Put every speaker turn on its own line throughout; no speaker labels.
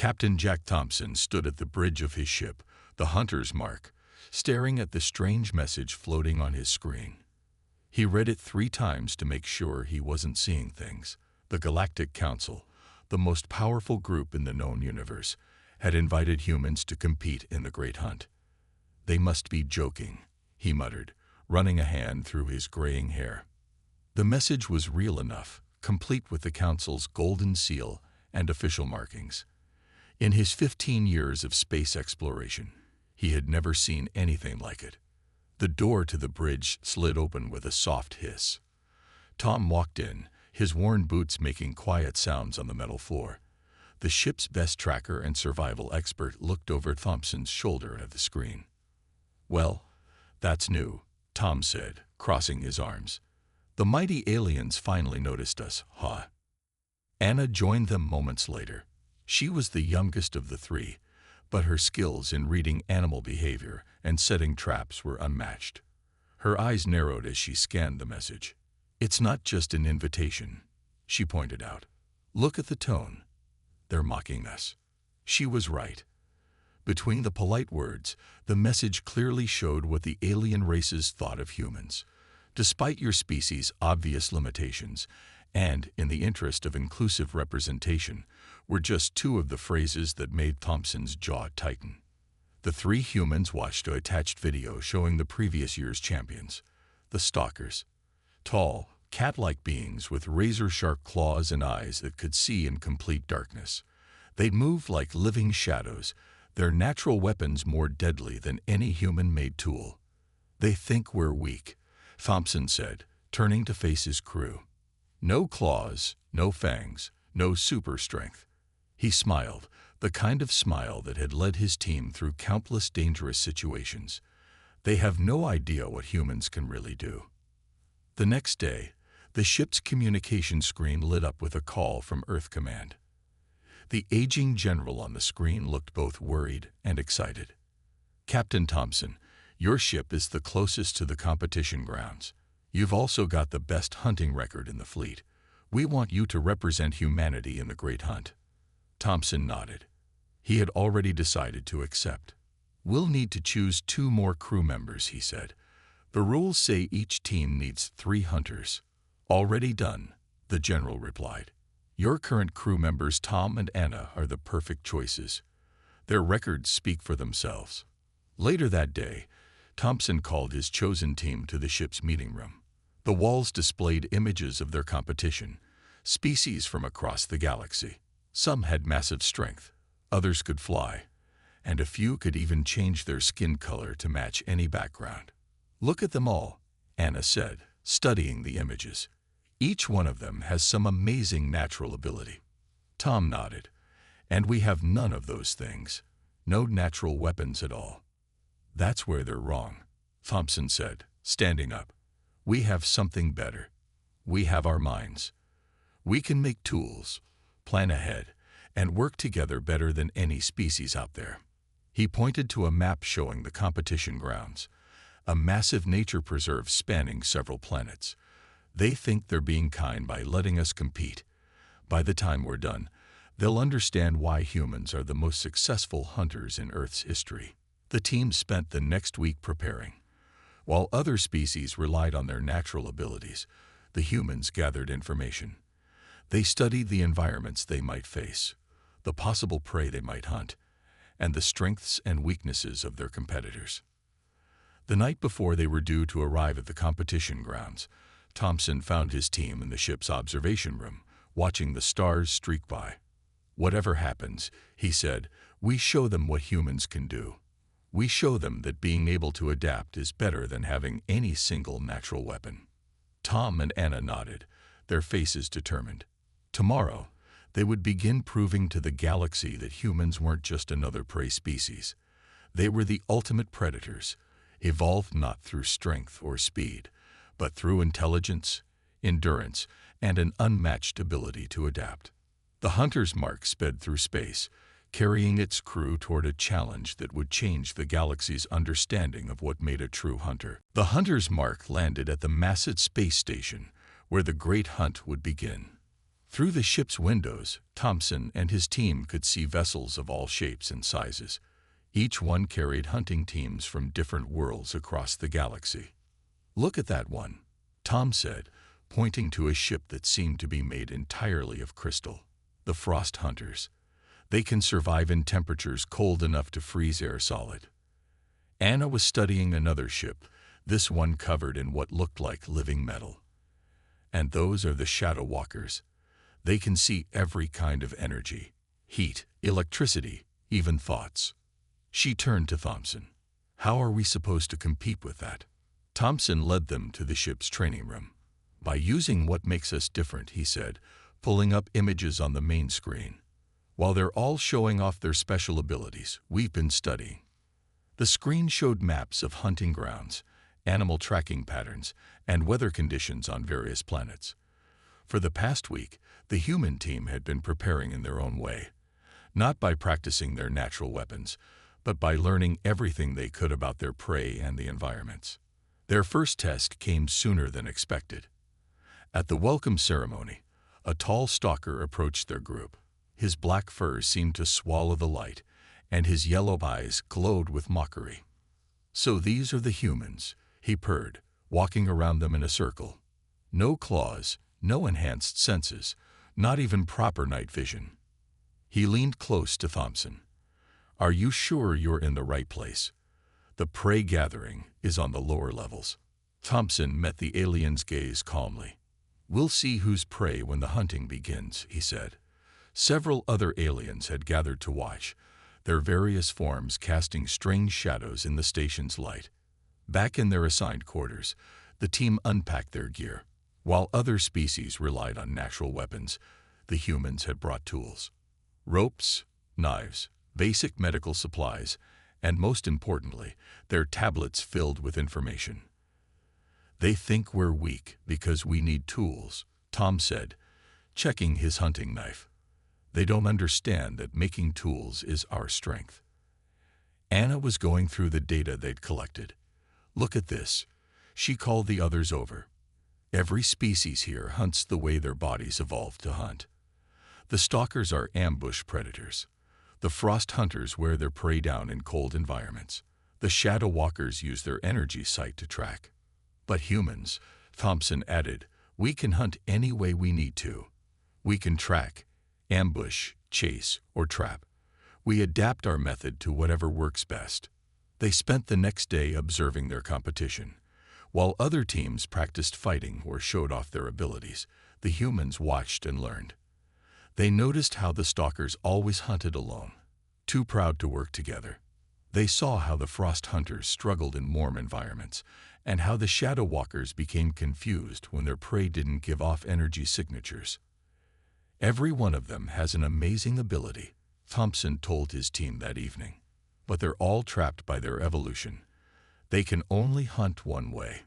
Captain Jack Thompson stood at the bridge of his ship, the Hunter's Mark, staring at the strange message floating on his screen. He read it 3 times to make sure he wasn't seeing things. The Galactic Council, the most powerful group in the known universe, had invited humans to compete in the Great Hunt. "They must be joking," he muttered, running a hand through his graying hair. The message was real enough, complete with the Council's golden seal and official markings. In his 15 years of space exploration, he had never seen anything like it. The door to the bridge slid open with a soft hiss. Tom walked in, his worn boots making quiet sounds on the metal floor. The ship's best tracker and survival expert looked over Thompson's shoulder at the screen. "Well, that's new," Tom said, crossing his arms. "The mighty aliens finally noticed us, huh?" Anna joined them moments later. She was the youngest of the 3, but her skills in reading animal behavior and setting traps were unmatched. Her eyes narrowed as she scanned the message. "It's not just an invitation," she pointed out. "Look at the tone. They're mocking us." She was right. Between the polite words, the message clearly showed what the alien races thought of humans. Despite your species' obvious limitations, and in the interest of inclusive representation, were just 2 of the phrases that made Thompson's jaw tighten. The 3 humans watched an attached video showing the previous year's champions, the Stalkers. Tall, cat-like beings with razor-sharp claws and eyes that could see in complete darkness. They'd move like living shadows, their natural weapons more deadly than any human-made tool. "They think we're weak," Thompson said, turning to face his crew. "No claws, no fangs, no super strength." He smiled, the kind of smile that had led his team through countless dangerous situations. "They have no idea what humans can really do." The next day, the ship's communication screen lit up with a call from Earth Command. The aging general on the screen looked both worried and excited. "Captain Thompson, your ship is the closest to the competition grounds. You've also got the best hunting record in the fleet. We want you to represent humanity in the Great Hunt." Thompson nodded. He had already decided to accept. "We'll need to choose 2 more crew members," he said. "The rules say each team needs 3 hunters." "Already done," the general replied. "Your current crew members Tom and Anna are the perfect choices. Their records speak for themselves." Later that day, Thompson called his chosen team to the ship's meeting room. The walls displayed images of their competition, species from across the galaxy. Some had massive strength, others could fly, and a few could even change their skin color to match any background. "Look at them all," Anna said, studying the images. "Each one of them has some amazing natural ability." Tom nodded. "And we have none of those things. No natural weapons at all." "That's where they're wrong," Thompson said, standing up. "We have something better. We have our minds. We can make tools, plan ahead, and work together better than any species out there." He pointed to a map showing the competition grounds, a massive nature preserve spanning several planets. "They think they're being kind by letting us compete. By the time we're done, they'll understand why humans are the most successful hunters in Earth's history." The team spent the next week preparing. While other species relied on their natural abilities, the humans gathered information. They studied the environments they might face, the possible prey they might hunt, and the strengths and weaknesses of their competitors. The night before they were due to arrive at the competition grounds, Thompson found his team in the ship's observation room, watching the stars streak by. "Whatever happens," he said, "we show them what humans can do. We show them that being able to adapt is better than having any single natural weapon." Tom and Anna nodded, their faces determined. Tomorrow, they would begin proving to the galaxy that humans weren't just another prey species. They were the ultimate predators, evolved not through strength or speed, but through intelligence, endurance, and an unmatched ability to adapt. The Hunter's Mark sped through space, carrying its crew toward a challenge that would change the galaxy's understanding of what made a true hunter. The Hunter's Mark landed at the massive space station, where the Great Hunt would begin. Through the ship's windows, Thompson and his team could see vessels of all shapes and sizes. Each one carried hunting teams from different worlds across the galaxy. "Look at that one," Tom said, pointing to a ship that seemed to be made entirely of crystal. "The Frost Hunters. They can survive in temperatures cold enough to freeze air solid." Anna was studying another ship, this one covered in what looked like living metal. "And those are the Shadow Walkers. They can see every kind of energy, heat, electricity, even thoughts." She turned to Thompson. "How are we supposed to compete with that?" Thompson led them to the ship's training room. "By using what makes us different," he said, pulling up images on the main screen. "While they're all showing off their special abilities, we've been studying." The screen showed maps of hunting grounds, animal tracking patterns, and weather conditions on various planets. For the past week, the human team had been preparing in their own way, not by practicing their natural weapons, but by learning everything they could about their prey and the environments. Their first test came sooner than expected. At the welcome ceremony, a tall stalker approached their group. His black fur seemed to swallow the light, and his yellow eyes glowed with mockery. "So these are the humans," he purred, walking around them in a circle. "No claws, no enhanced senses, not even proper night vision." He leaned close to Thompson. "Are you sure you're in the right place? The prey gathering is on the lower levels." Thompson met the alien's gaze calmly. "We'll see who's prey when the hunting begins," he said. Several other aliens had gathered to watch, their various forms casting strange shadows in the station's light. Back in their assigned quarters, the team unpacked their gear. While other species relied on natural weapons, the humans had brought tools. Ropes, knives, basic medical supplies, and most importantly, their tablets filled with information. "They think we're weak because we need tools," Tom said, checking his hunting knife. "They don't understand that making tools is our strength." Anna was going through the data they'd collected. "Look at this." She called the others over. "Every species here hunts the way their bodies evolved to hunt. The stalkers are ambush predators. The Frost Hunters wear their prey down in cold environments. The Shadow Walkers use their energy sight to track. But humans," Thompson added, "we can hunt any way we need to. We can track, ambush, chase, or trap. We adapt our method to whatever works best." They spent the next day observing their competition. While other teams practiced fighting or showed off their abilities, the humans watched and learned. They noticed how the stalkers always hunted alone, too proud to work together. They saw how the Frost Hunters struggled in warm environments, and how the Shadow Walkers became confused when their prey didn't give off energy signatures. "Every one of them has an amazing ability," Thompson told his team that evening. "But they're all trapped by their evolution. They can only hunt one way."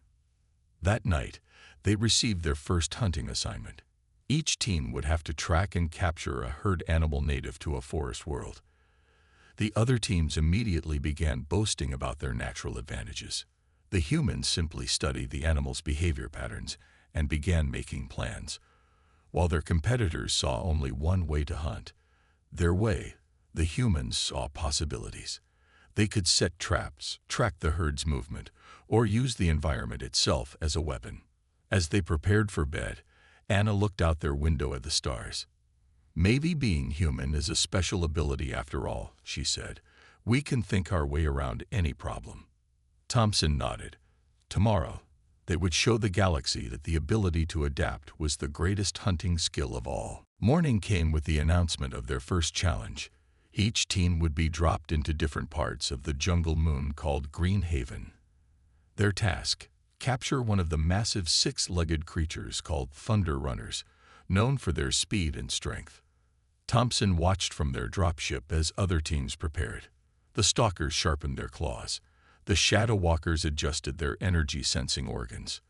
That night, they received their first hunting assignment. Each team would have to track and capture a herd animal native to a forest world. The other teams immediately began boasting about their natural advantages. The humans simply studied the animals' behavior patterns and began making plans. While their competitors saw only one way to hunt, their way, the humans saw possibilities. They could set traps, track the herd's movement, or use the environment itself as a weapon. As they prepared for bed, Anna looked out their window at the stars. "Maybe being human is a special ability after all," she said. "We can think our way around any problem." Thompson nodded. Tomorrow, they would show the galaxy that the ability to adapt was the greatest hunting skill of all. Morning came with the announcement of their first challenge. Each team would be dropped into different parts of the jungle moon called Green Haven. Their task: capture one of the massive six-legged creatures called Thunder Runners, known for their speed and strength. Thompson watched from their dropship as other teams prepared. The stalkers sharpened their claws. The Shadow Walkers adjusted their energy-sensing organs.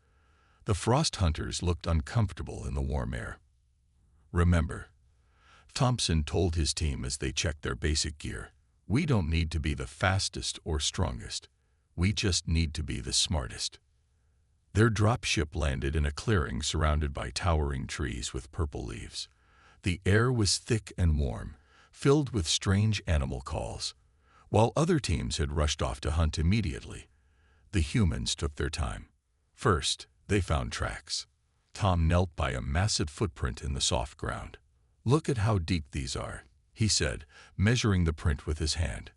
The Frost Hunters looked uncomfortable in the warm air. "Remember," Thompson told his team as they checked their basic gear, "we don't need to be the fastest or strongest. We just need to be the smartest." Their dropship landed in a clearing surrounded by towering trees with purple leaves. The air was thick and warm, filled with strange animal calls. While other teams had rushed off to hunt immediately, the humans took their time. First, they found tracks. Tom knelt by a massive footprint in the soft ground. "Look at how deep these are," he said, measuring the print with his hand.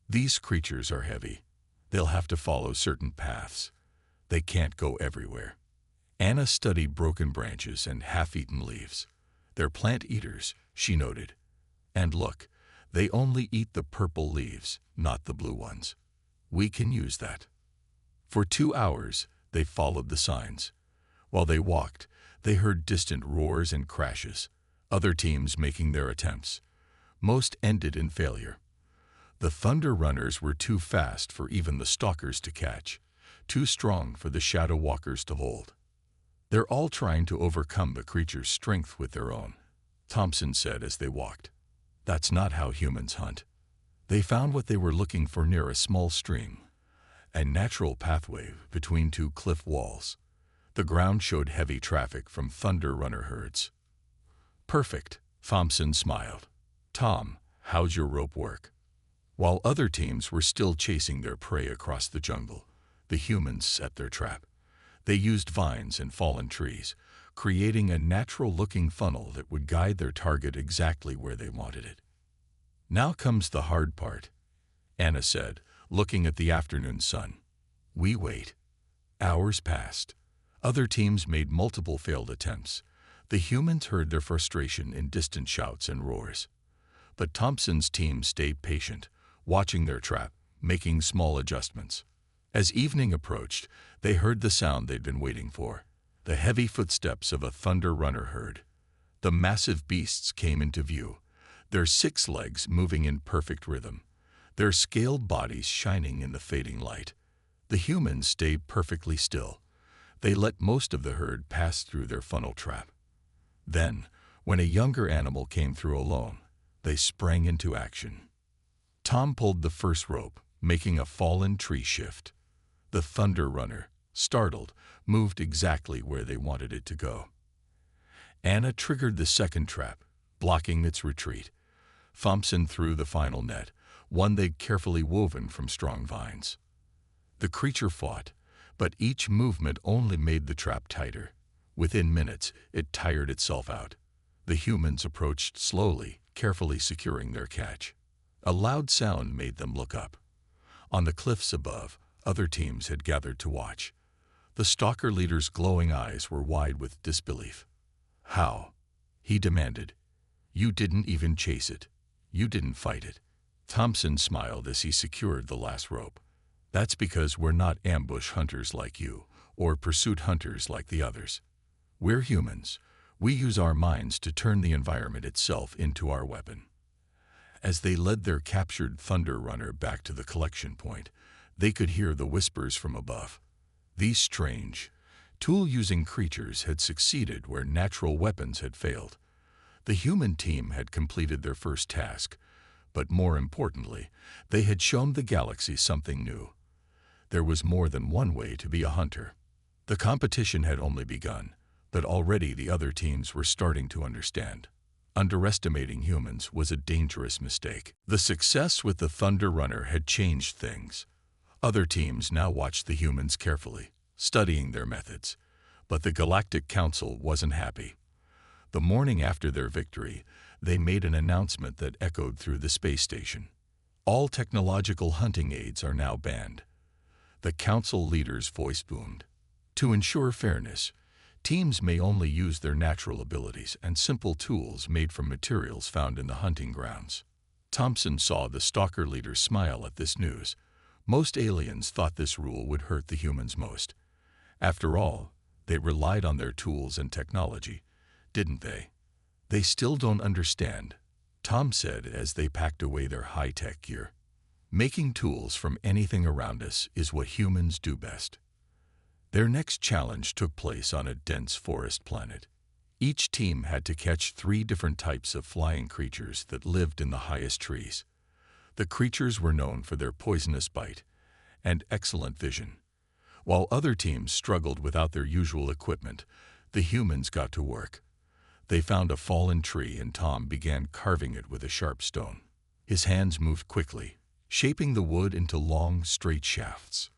"These creatures are heavy. They'll have to follow certain paths. They can't go everywhere." Anna studied broken branches and half-eaten leaves. "They're plant eaters," she noted. "And look, they only eat the purple leaves, not the blue ones. We can use that." For 2 hours, they followed the signs. While they walked, they heard distant roars and crashes, other teams making their attempts. Most ended in failure. The Thunder Runners were too fast for even the stalkers to catch, too strong for the Shadow Walkers to hold. "They're all trying to overcome the creature's strength with their own," Thompson said as they walked. "That's not how humans hunt." They found what they were looking for near a small stream, a natural pathway between two cliff walls. The ground showed heavy traffic from Thunder Runner herds. "Perfect," Thompson smiled. "Tom, how's your rope work?" While other teams were still chasing their prey across the jungle, the humans set their trap. They used vines and fallen trees, creating a natural-looking funnel that would guide their target exactly where they wanted it. "Now comes the hard part," Anna said, looking at the afternoon sun. "We wait." Hours passed. Other teams made multiple failed attempts. The humans heard their frustration in distant shouts and roars. But Thompson's team stayed patient, watching their trap, making small adjustments. As evening approached, they heard the sound they'd been waiting for, the heavy footsteps of a Thunder Runner herd. The massive beasts came into view, their 6 legs moving in perfect rhythm, their scaled bodies shining in the fading light. The humans stayed perfectly still. They let most of the herd pass through their funnel trap. Then, when a younger animal came through alone, they sprang into action. Tom pulled the first rope, making a fallen tree shift. The Thunder Runner, startled, moved exactly where they wanted it to go. Anna triggered the second trap, blocking its retreat. Thompson threw the final net, one they'd carefully woven from strong vines. The creature fought, but each movement only made the trap tighter. Within minutes, it tired itself out. The humans approached slowly, carefully securing their catch. A loud sound made them look up. On the cliffs above, other teams had gathered to watch. The stalker leader's glowing eyes were wide with disbelief. "How?" he demanded. "You didn't even chase it. You didn't fight it." Thompson smiled as he secured the last rope. "That's because we're not ambush hunters like you, or pursuit hunters like the others. We're humans. We use our minds to turn the environment itself into our weapon." As they led their captured Thunder Runner back to the collection point, they could hear the whispers from above. These strange, tool-using creatures had succeeded where natural weapons had failed. The human team had completed their first task, but more importantly, they had shown the galaxy something new. There was more than one way to be a hunter. The competition had only begun, but already the other teams were starting to understand. Underestimating humans was a dangerous mistake. The success with the Thunder Runner had changed things. Other teams now watched the humans carefully, studying their methods. But the Galactic Council wasn't happy. The morning after their victory, they made an announcement that echoed through the space station. All technological hunting aids are now banned. The council leader's voice boomed. To ensure fairness, teams may only use their natural abilities and simple tools made from materials found in the hunting grounds. Thompson saw the stalker leader smile at this news. Most aliens thought this rule would hurt the humans most. After all, they relied on their tools and technology, didn't they? "They still don't understand," Tom said as they packed away their high-tech gear. "Making tools from anything around us is what humans do best." Their next challenge took place on a dense forest planet. Each team had to catch 3 different types of flying creatures that lived in the highest trees. The creatures were known for their poisonous bite and excellent vision. While other teams struggled without their usual equipment, the humans got to work. They found a fallen tree and Tom began carving it with a sharp stone. His hands moved quickly, shaping the wood into long, straight shafts.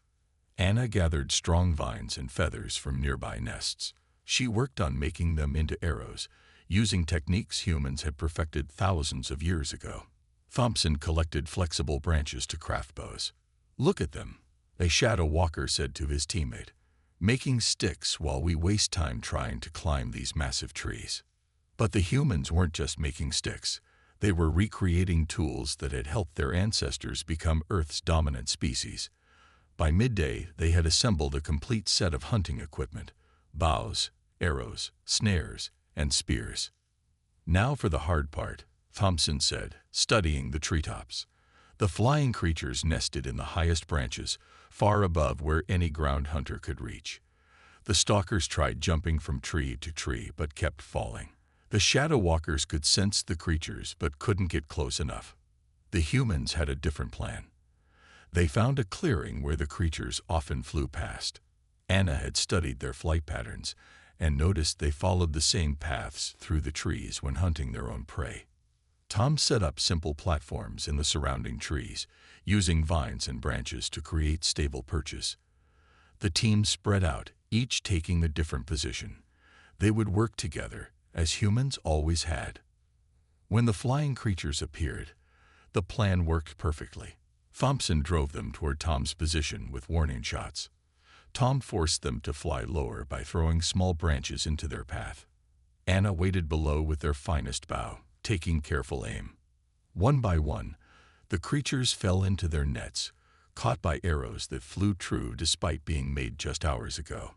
Anna gathered strong vines and feathers from nearby nests. She worked on making them into arrows, using techniques humans had perfected thousands of years ago. Thompson collected flexible branches to craft bows. "Look at them," a shadow walker said to his teammate. "Making sticks while we waste time trying to climb these massive trees." But the humans weren't just making sticks. They were recreating tools that had helped their ancestors become Earth's dominant species. By midday, they had assembled a complete set of hunting equipment: bows, arrows, snares, and spears. "Now for the hard part," Thompson said, studying the treetops. The flying creatures nested in the highest branches, far above where any ground hunter could reach. The stalkers tried jumping from tree to tree but kept falling. The shadow walkers could sense the creatures but couldn't get close enough. The humans had a different plan. They found a clearing where the creatures often flew past. Anna had studied their flight patterns and noticed they followed the same paths through the trees when hunting their own prey. Tom set up simple platforms in the surrounding trees, using vines and branches to create stable perches. The team spread out, each taking a different position. They would work together, as humans always had. When the flying creatures appeared, the plan worked perfectly. Thompson drove them toward Tom's position with warning shots. Tom forced them to fly lower by throwing small branches into their path. Anna waited below with their finest bow, taking careful aim. One by one, the creatures fell into their nets, caught by arrows that flew true despite being made just hours ago.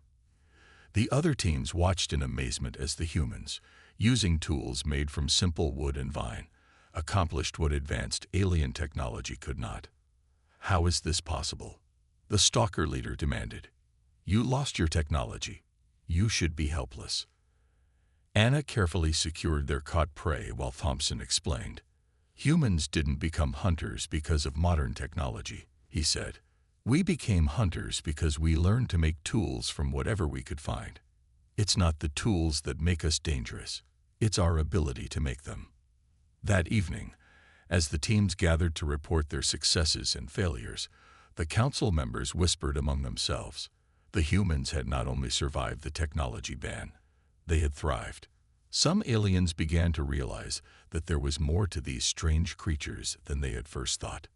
The other teams watched in amazement as the humans, using tools made from simple wood and vine, accomplished what advanced alien technology could not. "How is this possible?" the stalker leader demanded. "You lost your technology. You should be helpless." Anna carefully secured their caught prey while Thompson explained. "Humans didn't become hunters because of modern technology," he said. "We became hunters because we learned to make tools from whatever we could find. It's not the tools that make us dangerous. It's our ability to make them." That evening, as the teams gathered to report their successes and failures, the council members whispered among themselves. The humans had not only survived the technology ban, they had thrived. Some aliens began to realize that there was more to these strange creatures than they had first thought.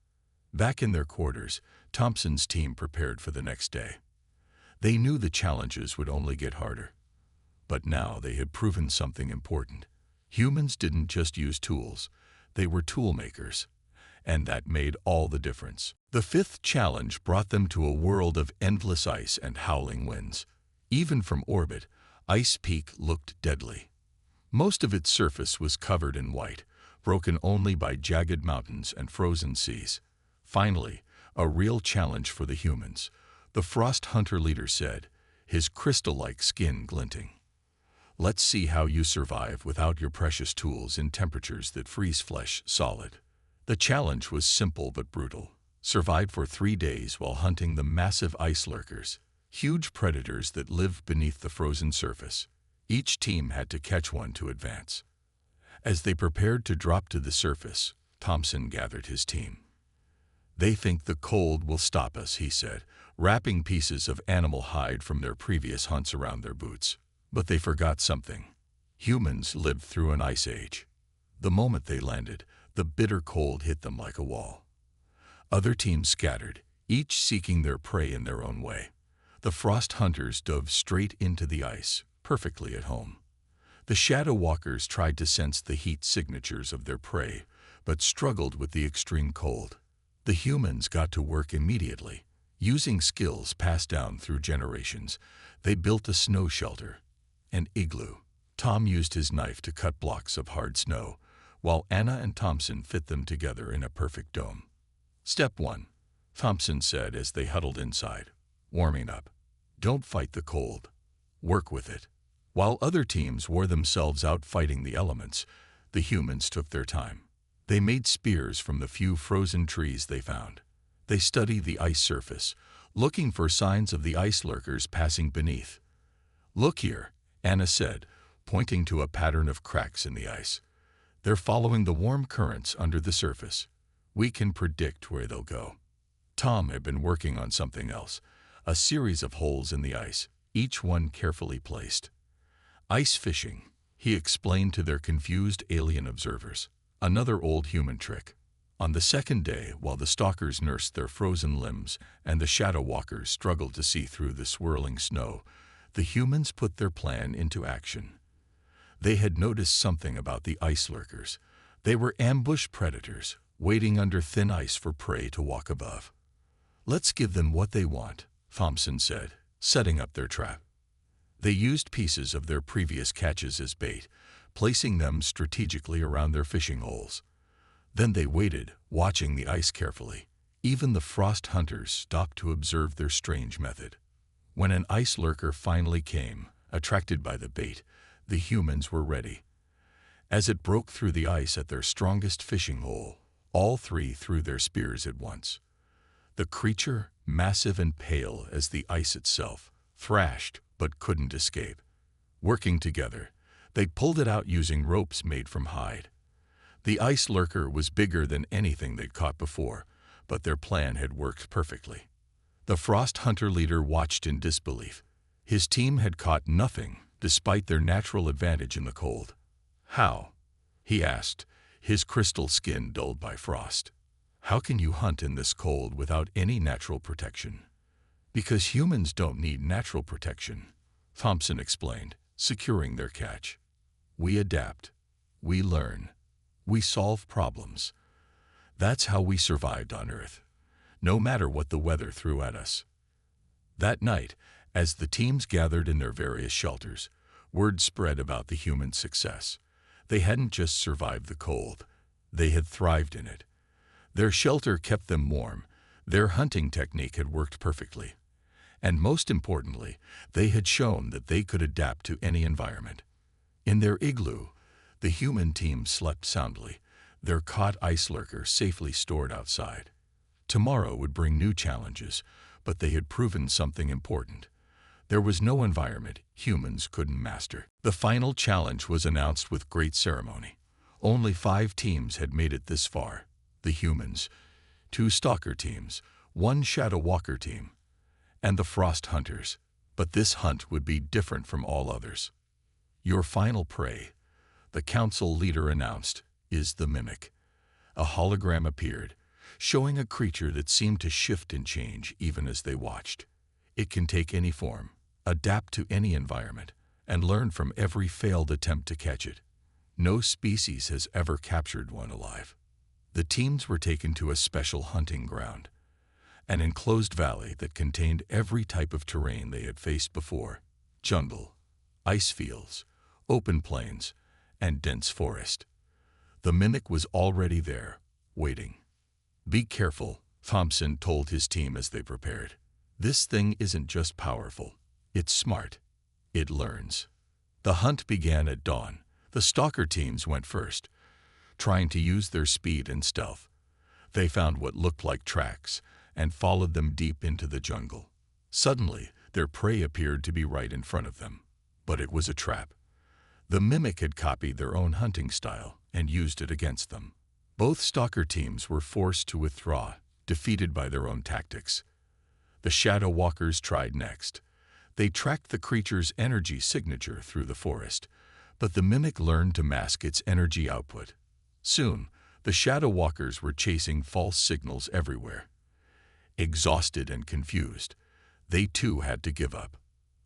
Back in their quarters, Thompson's team prepared for the next day. They knew the challenges would only get harder. But now they had proven something important. Humans didn't just use tools, they were tool makers. And that made all the difference. The fifth challenge brought them to a world of endless ice and howling winds. Even from orbit, Ice Peak looked deadly. Most of its surface was covered in white, broken only by jagged mountains and frozen seas. Finally, a real challenge for the humans, the Frost Hunter leader said, his crystal-like skin glinting. "Let's see how you survive without your precious tools in temperatures that freeze flesh solid." The challenge was simple but brutal. Survive for 3 days while hunting the massive ice lurkers, huge predators that live beneath the frozen surface. Each team had to catch one to advance. As they prepared to drop to the surface, Thompson gathered his team. "They think the cold will stop us," he said, wrapping pieces of animal hide from their previous hunts around their boots. But they forgot something. Humans lived through an ice age. The moment they landed, the bitter cold hit them like a wall. Other teams scattered, each seeking their prey in their own way. The Frost Hunters dove straight into the ice, perfectly at home. The Shadow Walkers tried to sense the heat signatures of their prey, but struggled with the extreme cold. The humans got to work immediately. Using skills passed down through generations, they built a snow shelter, an igloo. Tom used his knife to cut blocks of hard snow, while Anna and Thompson fit them together in a perfect dome. "Step 1, Thompson said as they huddled inside. "Warming up. Don't fight the cold. Work with it." While other teams wore themselves out fighting the elements, the humans took their time. They made spears from the few frozen trees they found. They studied the ice surface, looking for signs of the ice lurkers passing beneath. "Look here," Anna said, pointing to a pattern of cracks in the ice. "They're following the warm currents under the surface. We can predict where they'll go." Tom had been working on something else, a series of holes in the ice, each one carefully placed. "Ice fishing," he explained to their confused alien observers. "Another old human trick." On the second day, while the stalkers nursed their frozen limbs and the shadow walkers struggled to see through the swirling snow, the humans put their plan into action. They had noticed something about the ice lurkers. They were ambush predators, waiting under thin ice for prey to walk above. "Let's give them what they want," Thompson said, setting up their trap. They used pieces of their previous catches as bait, placing them strategically around their fishing holes. Then they waited, watching the ice carefully. Even the frost hunters stopped to observe their strange method. When an ice lurker finally came, attracted by the bait, the humans were ready. As it broke through the ice at their strongest fishing hole, all three threw their spears at once. The creature, massive and pale as the ice itself, thrashed but couldn't escape. Working together, they pulled it out using ropes made from hide. The ice lurker was bigger than anything they'd caught before, but their plan had worked perfectly. The frost hunter leader watched in disbelief. His team had caught nothing, despite their natural advantage in the cold. "How?" he asked, his crystal skin dulled by frost. "How can you hunt in this cold without any natural protection?" "Because humans don't need natural protection," Thompson explained, securing their catch. "We adapt. We learn. We solve problems. That's how we survived on Earth, no matter what the weather threw at us." That night, as the teams gathered in their various shelters, word spread about the human success. They hadn't just survived the cold, they had thrived in it. Their shelter kept them warm, their hunting technique had worked perfectly. And most importantly, they had shown that they could adapt to any environment. In their igloo, the human team slept soundly, their caught ice lurker safely stored outside. Tomorrow would bring new challenges, but they had proven something important. There was no environment humans couldn't master. The final challenge was announced with great ceremony. Only 5 teams had made it this far: the humans, 2 stalker teams, 1 shadow walker team, and the frost hunters. But this hunt would be different from all others. "Your final prey," the council leader announced, "is the mimic." A hologram appeared, showing a creature that seemed to shift and change even as they watched. It can take any form, adapt to any environment, and learn from every failed attempt to catch it. No species has ever captured one alive. The teams were taken to a special hunting ground, an enclosed valley that contained every type of terrain they had faced before: jungle, ice fields, open plains, and dense forest. The mimic was already there, waiting. "Be careful," Thompson told his team as they prepared. "This thing isn't just powerful, it's smart. It learns." The hunt began at dawn. The stalker teams went first, trying to use their speed and stealth. They found what looked like tracks and followed them deep into the jungle. Suddenly, their prey appeared to be right in front of them, but it was a trap. The mimic had copied their own hunting style and used it against them. Both stalker teams were forced to withdraw, defeated by their own tactics. The shadow walkers tried next. They tracked the creature's energy signature through the forest, but the mimic learned to mask its energy output. Soon, the shadow walkers were chasing false signals everywhere. Exhausted and confused, they too had to give up.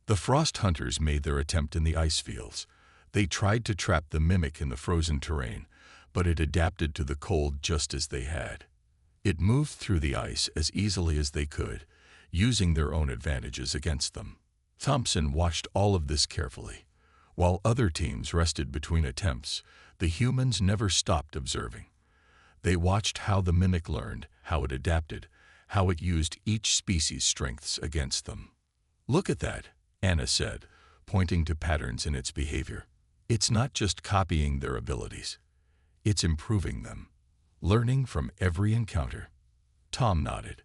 The frost hunters made their attempt in the ice fields. They tried to trap the mimic in the frozen terrain, but it adapted to the cold just as they had. It moved through the ice as easily as they could, using their own advantages against them. Thompson watched all of this carefully. While other teams rested between attempts, the humans never stopped observing. They watched how the mimic learned, how it adapted, how it used each species' strengths against them. "Look at that," Anna said, pointing to patterns in its behavior. "It's not just copying their abilities. It's improving them, learning from every encounter." Tom nodded.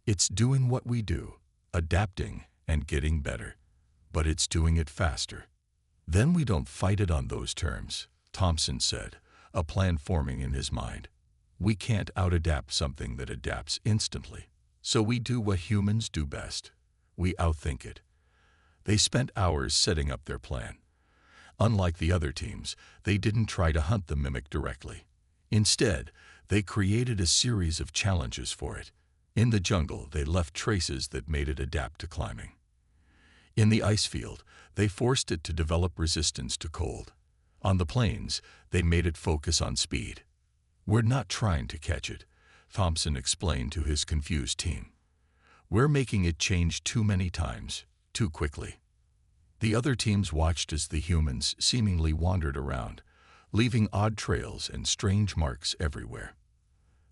"It's doing what we do, adapting and getting better. But it's doing it faster. Then we don't fight it on those terms, Thompson said, a plan forming in his mind. We can't out-adapt something that adapts instantly. So we do what humans do best. We outthink it. They spent hours setting up their plan. Unlike the other teams, they didn't try to hunt the mimic directly. Instead, they created a series of challenges for it. In the jungle, they left traces that made it adapt to climbing. In the ice field, they forced it to develop resistance to cold. On the plains, they made it focus on speed. We're not trying to catch it, Thompson explained to his confused team. We're making it change too many times, too quickly. The other teams watched as the humans seemingly wandered around, leaving odd trails and strange marks everywhere.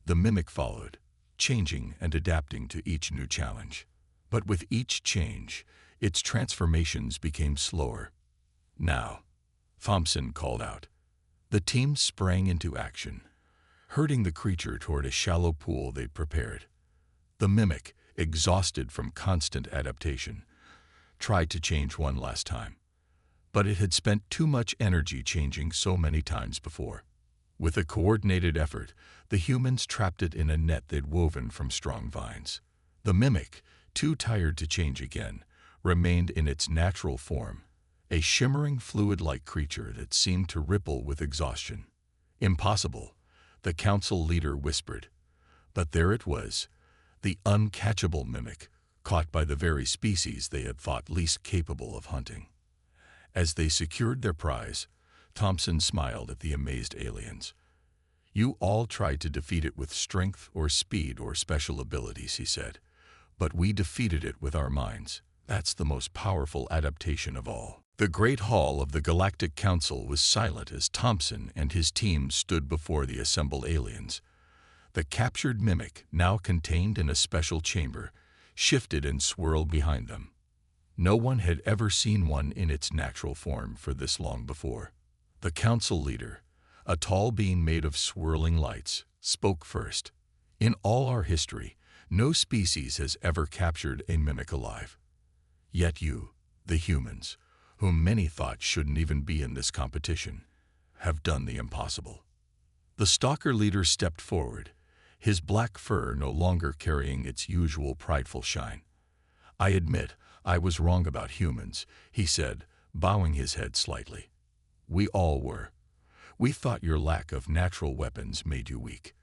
The mimic followed, changing and adapting to each new challenge. But with each change, its transformations became slower. Now, Thompson called out. The team sprang into action, herding the creature toward a shallow pool they'd prepared. The mimic, exhausted from constant adaptation, tried to change one last time. But it had spent too much energy changing so many times before. With a coordinated effort, the humans trapped it in a net they'd woven from strong vines. The mimic, too tired to change again, remained in its natural form, a shimmering fluid-like creature that seemed to ripple with exhaustion. Impossible, the council leader whispered. But there it was, the uncatchable mimic, caught by the very species they had thought least capable of hunting. As they secured their prize, Thompson smiled at the amazed aliens. You all tried to defeat it with strength or speed or special abilities, he said, but we defeated it with our minds. That's the most powerful adaptation of all. The Great Hall of the Galactic Council was silent as Thompson and his team stood before the assembled aliens. The captured mimic, now contained in a special chamber, shifted and swirled behind them. No one had ever seen one in its natural form for this long before. The council leader, a tall being made of swirling lights, spoke first. In all our history, no species has ever captured a mimic alive. Yet you, the humans, whom many thought shouldn't even be in this competition, have done the impossible. The stalker leader stepped forward, his black fur no longer carrying its usual prideful shine. I admit I was wrong about humans, he said, bowing his head slightly. We all were. We thought your lack of natural weapons made you weak,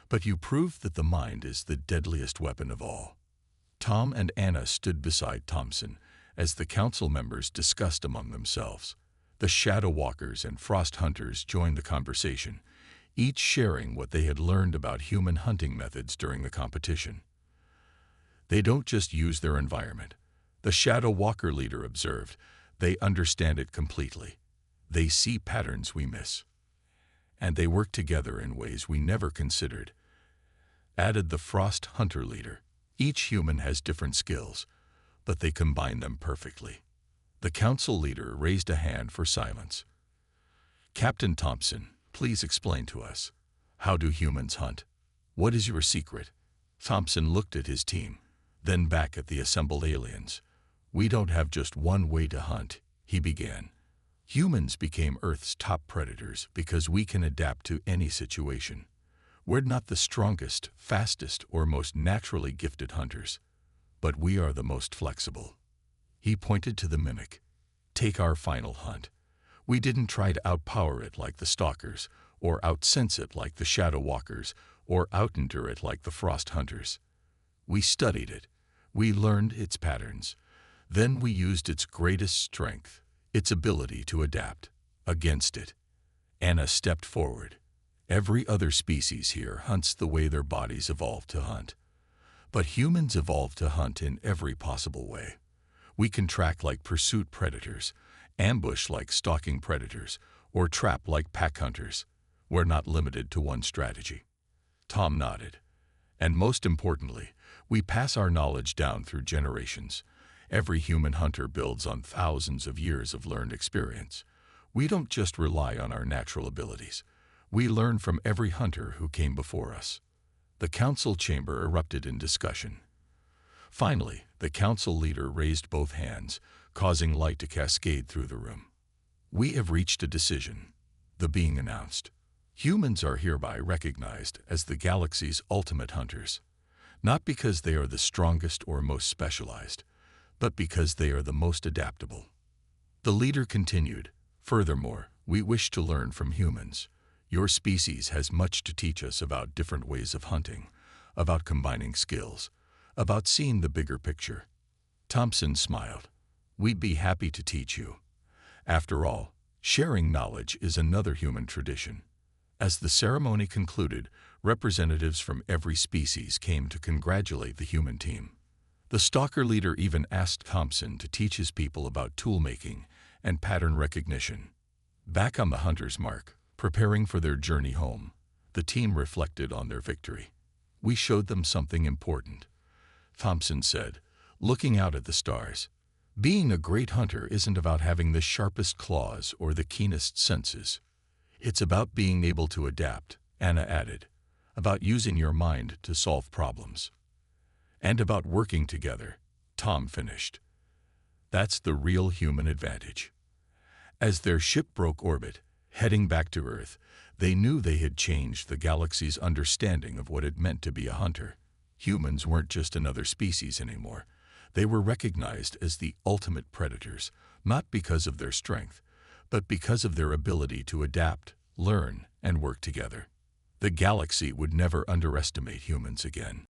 but you proved that the mind is the deadliest weapon of all. Tom and Anna stood beside Thompson as the council members discussed among themselves. The Shadow Walkers and Frost Hunters joined the conversation, each sharing what they had learned about human hunting methods during the competition. They don't just use their environment, the Shadow Walker leader observed. They understand it completely. They see patterns we miss. And they work together in ways we never considered, added the Frost Hunter leader. Each human has different skills, but they combine them perfectly. The council leader raised a hand for silence. Captain Thompson, please explain to us. How do humans hunt? What is your secret? Thompson looked at his team, then back at the assembled aliens. We don't have just one way to hunt, he began. Humans became Earth's top predators because we can adapt to any situation. We're not the strongest, fastest, or most naturally gifted hunters, but we are the most flexible. He pointed to the mimic. Take our final hunt. We didn't try to outpower it like the stalkers, or outsense it like the Shadow Walkers, or outendure it like the Frost Hunters. We studied it. We learned its patterns. Then we used its greatest strength, its ability to adapt, against it. Anna stepped forward. Every other species here hunts the way their bodies evolved to hunt. But humans evolved to hunt in every possible way. We can track like pursuit predators, ambush like stalking predators, or trap like pack hunters. We're not limited to one strategy. Tom nodded. And most importantly, we pass our knowledge down through generations. Every human hunter builds on thousands of years of learned experience. We don't just rely on our natural abilities. We learn from every hunter who came before us. The council chamber erupted in discussion. Finally, the council leader raised both hands, causing light to cascade through the room. We have reached a decision, the being announced. Humans are hereby recognized as the galaxy's ultimate hunters, not because they are the strongest or most specialized, but because they are the most adaptable. The leader continued, "Furthermore, we wish to learn from humans. Your species has much to teach us about different ways of hunting, about combining skills, about seeing the bigger picture." Thompson smiled. "We'd be happy to teach you. After all, sharing knowledge is another human tradition." As the ceremony concluded, representatives from every species came to congratulate the human team. The stalker leader even asked Thompson to teach his people about tool-making and pattern recognition. Back on the hunter's mark, preparing for their journey home, the team reflected on their victory. "We showed them something important," Thompson said, looking out at the stars. "Being a great hunter isn't about having the sharpest claws or the keenest senses. It's about being able to adapt," Anna added, "about using your mind to solve problems. And about working together," Tom finished. "That's the real human advantage." As their ship broke orbit, heading back to Earth, they knew they had changed the galaxy's understanding of what it meant to be a hunter. Humans weren't just another species anymore. They were recognized as the ultimate predators, not because of their strength, but because of their ability to adapt, learn, and work together. The galaxy would never underestimate humans again.